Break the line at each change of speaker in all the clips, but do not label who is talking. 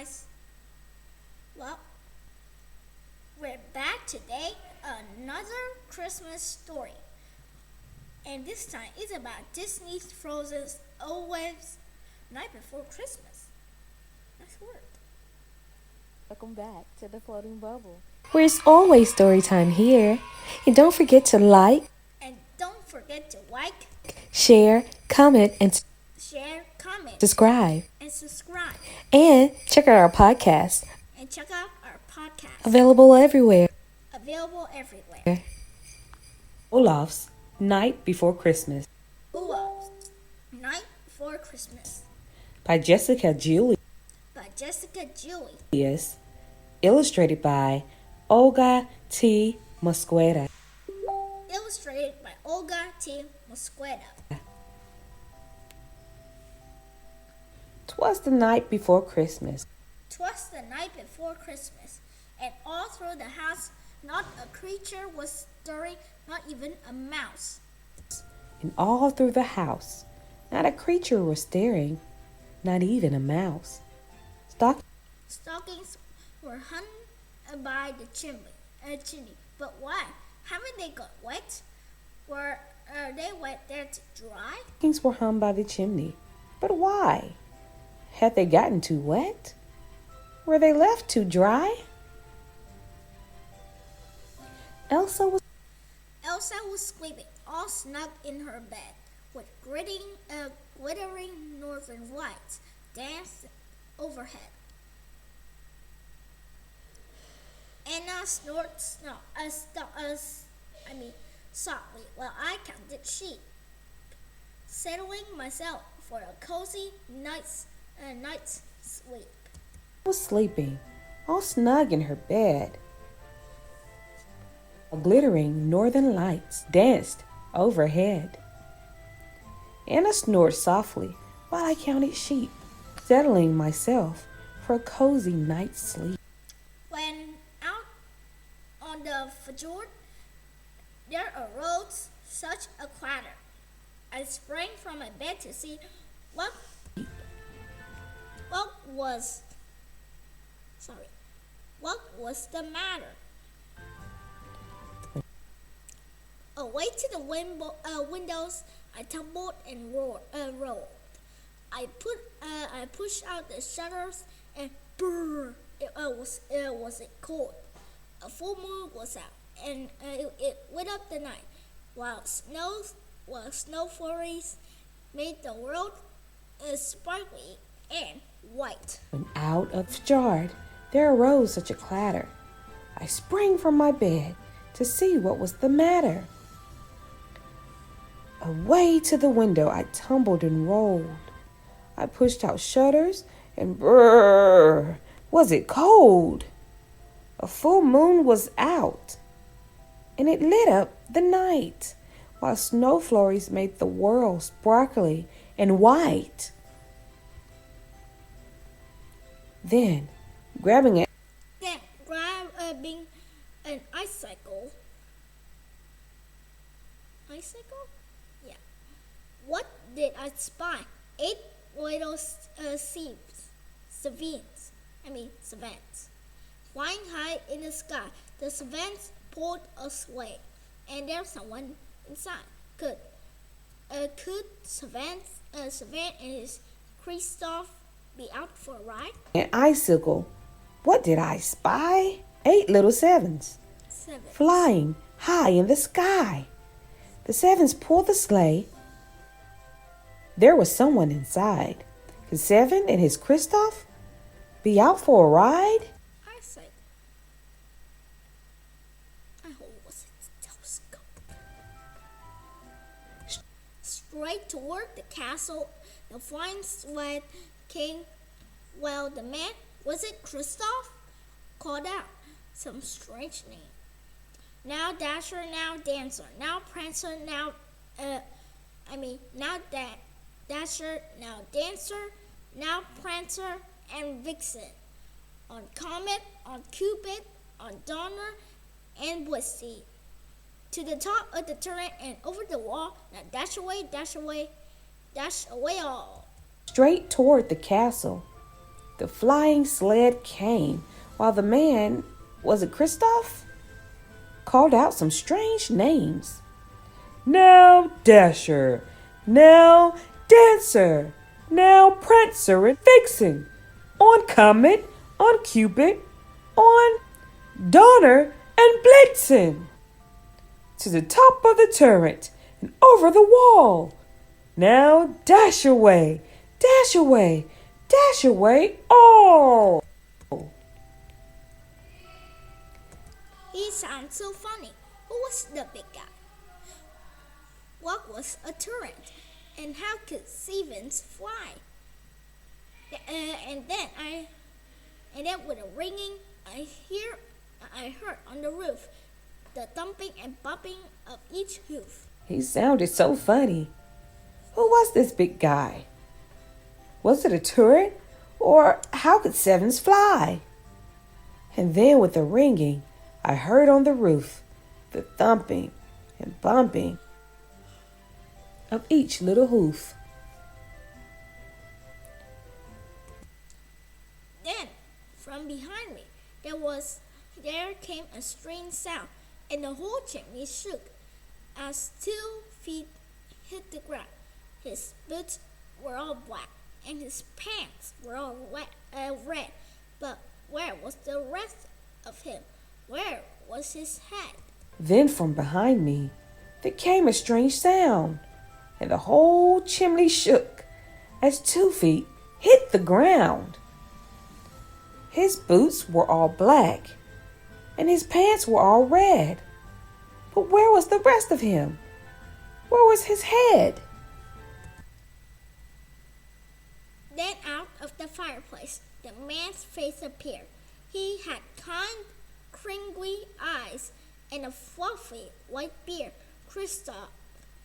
guys. Well, we're back today. Another Christmas story. And this time it's about Disney's Frozen's Olafs Night Before Christmas. Nice word.
Welcome back to the Floating Bubble, where it's always story time here. And don't forget to like,
And don't forget to like,
share, comment, and
share, comment,
subscribe.
and subscribe.
And check out our podcast,
And check out our podcast.
available everywhere.
Available everywhere.
Olafs Night Before Christmas
Olafs Night Before Christmas
by Jessica Julius.
by Jessica Julie.
Illustrated by Olga T. Mosqueda.
Illustrated by Olga T. Mosqueda.
'Twas the night before Christmas.
'Twas the night before Christmas, and all through the house not a creature was stirring, not even a mouse.
And all through the house, not a creature was stirring, not even a mouse.
Stockings were hung by the chimney. But why? Haven't they got wet? Were they wet there to dry?
Stockings were hung by the chimney. But why? Had they gotten too wet? Were they left too dry? Elsa was
sleeping, all snug in her bed, with glittering northern lights dancing overhead. Anna snored softly while I counted sheep, settling myself for a cozy night's sleep.
was sleeping, all snug in her bed. Glittering northern lights danced overhead. Anna snored softly while I counted sheep, settling myself for a cozy night's sleep.
When out on the fjord, there arose such a clatter. I sprang from my bed to see what was the matter. Away to the windows, I tumbled and rolled. I pushed out the shutters, and brrr! It was cold. A full moon was out, and it lit up the night, while snow flurries made the world sparkly and white.
When out of the yard there arose such a clatter. I sprang from my bed to see what was the matter. Away to the window I tumbled and rolled. I pushed out shutters, and brrr, was it cold? A full moon was out, and it lit up the night, while snow flurries made the world sparkly and white. Then, grabbing
an icicle. Icicle? Yeah. What did I spy? 8 little savants, flying high in the sky. The savants pulled a sleigh, and there's someone inside. Could Savant and his Christoph be out for a ride?
an icicle. What did I spy? 8 little sevens, flying high in the sky. The sevens pulled the sleigh. There was someone inside. Could Seven and his Christoph be out for a ride?
I said, I hope it was a telescope. Straight toward the castle, the flying sled came. Well, the man, was it Christoph? Called out some strange name. Now Dasher, now Dancer, now Prancer, now Dasher, now Dancer, now Prancer and Vixen. On Comet, on Cupid, on Donner and Blissey. To the top of the turret and over the wall. Now dash away, dash away, dash away all.
Straight toward the castle. The flying sled came while the man, was it Christoph, called out some strange names. Now Dasher, now Dancer, now Prancer and Vixen, on Comet, on Cupid, on Donner and Blitzen, to the top of the turret and over the wall. Now dash away, dash away, dash away all.
He sounds so funny. Who was the big guy? What was a turret? And how could Stevens fly? And then with a ringing, I heard on the roof the thumping and bumping of each hoof.
He sounded so funny. Who was this big guy? Was it a turret? Or how could Sevens fly? And then with the ringing, I heard on the roof the thumping and bumping of each little hoof.
Then, from behind me, there came a strange sound, and the whole chimney shook as 2 feet hit the ground. His boots were all black, and his pants were all red. But where was the rest of him? Where was his head?
Then from behind me, there came a strange sound, and the whole chimney shook as 2 feet hit the ground. His boots were all black, and his pants were all red. But where was the rest of him? Where was his head?
Then out of the fireplace, the man's face appeared. He had kind, crinkly eyes and a fluffy white beard. Christoph,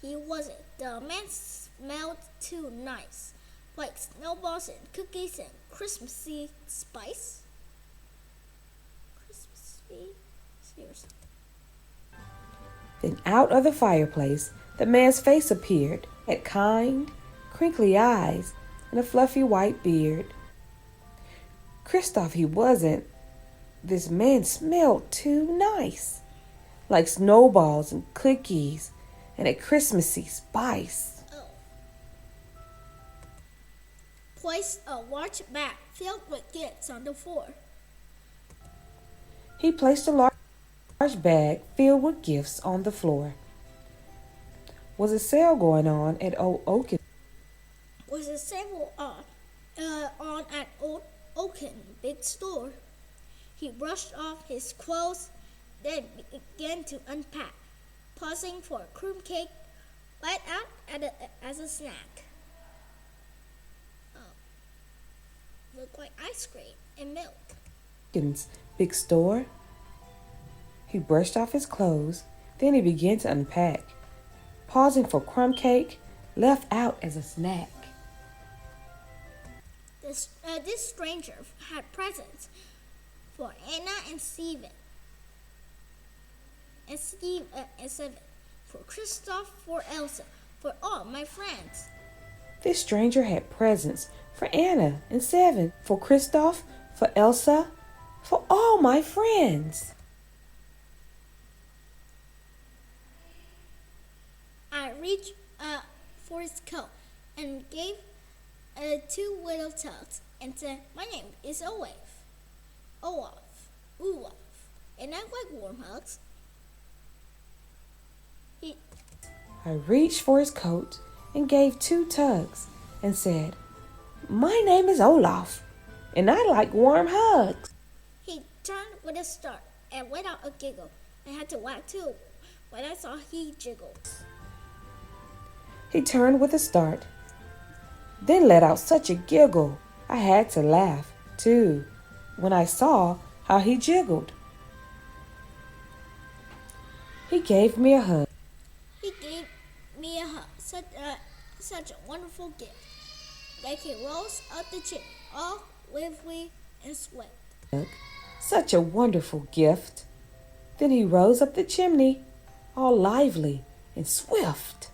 he wasn't. The man smelled too nice, like snowballs and cookies and Christmassy spice. Christmassy? Seriously.
Then out of the fireplace, the man's face appeared, had kind, crinkly eyes and a fluffy white beard. Christoph, he wasn't. This man smelled too nice, like snowballs and cookies and a Christmassy spice.
Oh. Placed a large bag filled with gifts on the floor.
He placed a large bag filled with gifts on the floor. Was a sale going on at Old Oaken?
Was a sale on at Old Oaken big store. He brushed off his clothes, then began to unpack, pausing for a crumb cake right out as a snack. Oh, looked like ice cream and milk.
Oaken's big store. He brushed off his clothes, then he began to unpack, pausing for crumb cake left out as a snack.
This stranger had presents for Anna and Steven, and Seven, for Christoph, for Elsa, for all my friends.
This stranger had presents for Anna and Seven, for Christoph, for Elsa, for all my friends.
I reached for his coat and gave 2 little tugs and said, "My name is Olaf, and I like warm hugs."
I reached for his coat and gave 2 tugs and said, "My name is Olaf, and I like warm hugs."
He turned with a start and let out a giggle. I had to laugh too when I saw he jiggled.
He turned with a start, then let out such a giggle. I had to laugh, too, when I saw how he jiggled. He gave me a hug.
He gave me a hug, such a wonderful gift. Like he rose up the chimney, all lively and swift.
Such a wonderful gift. Then he rose up the chimney, all lively and swift.